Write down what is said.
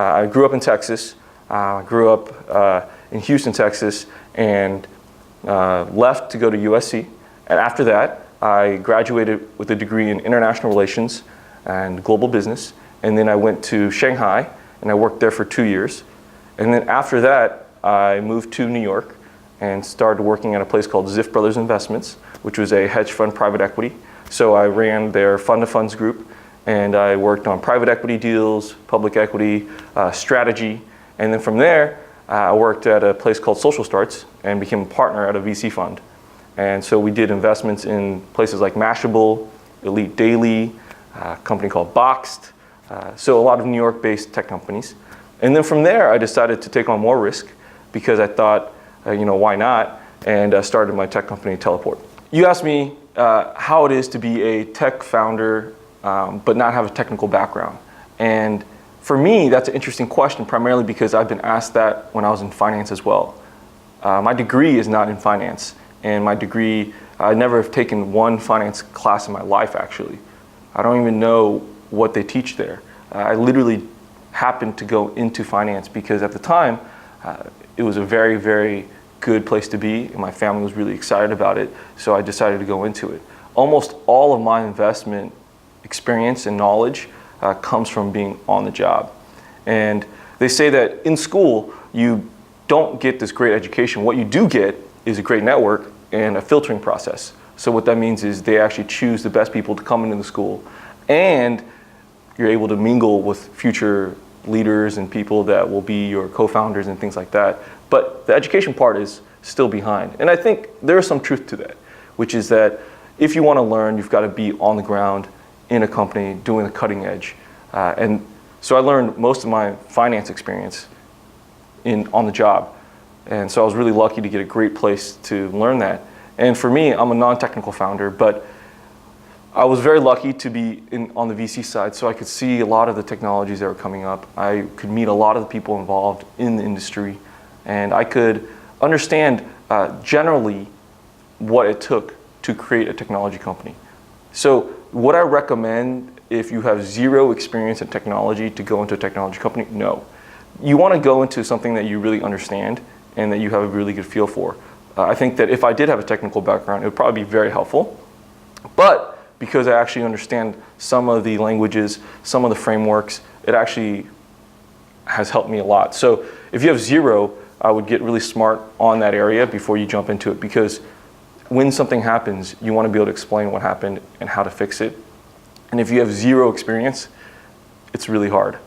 I grew up in Texas. Grew up in Houston, Texas, and left to go to USC. And after that, I graduated with a degree in international relations and global business. And then I went to Shanghai, and I worked there for 2 years. And then after that, I moved to New York and started working at a place called Ziff Brothers Investments, which was a hedge fund private equity. So I ran their fund of funds group, and I worked on private equity deals, public equity, strategy. And then from there, I worked at a place called Social Starts and became a partner at a VC fund. And so we did investments in places like Mashable, Elite Daily, a company called Boxed, so a lot of New York-based tech companies. And then from there, I decided to take on more risk because I thought, why not? And started my tech company, Teleport. You asked me how it is to be a tech founder, but not have a technical background. And for me, that's an interesting question, primarily because I've been asked that when I was in finance as well. My degree is not in finance, and my degree, I never have taken one finance class in my life, actually. I don't even know what they teach there. I literally happened to go into finance because at the time, it was a very, very good place to be, and my family was really excited about it, so I decided to go into it. Almost all of my investment experience and knowledge comes from being on the job. And they say that in school, you don't get this great education. What you do get is a great network and a filtering process. So what that means is they actually choose the best people to come into the school, and you're able to mingle with future leaders and people that will be your co-founders and things like that. But the education part is still behind. And I think there is some truth to that, which is that if you want to learn, you've got to be on the ground in a company doing the cutting edge. And so I learned most of my finance experience on the job. And so I was really lucky to get a great place to learn that. And for me, I'm a non-technical founder, but I was very lucky to be on the VC side, so I could see a lot of the technologies that were coming up. I could meet a lot of the people involved in the industry, and I could understand generally what it took to create a technology company. So would I recommend, if you have zero experience in technology, to go into a technology company? No. You want to go into something that you really understand and that you have a really good feel for. I think that if I did have a technical background, it would probably be very helpful. But because I actually understand some of the languages, some of the frameworks, it actually has helped me a lot. So if you have zero, I would get really smart on that area before you jump into it, because when something happens, you want to be able to explain what happened and how to fix it. And if you have zero experience, it's really hard.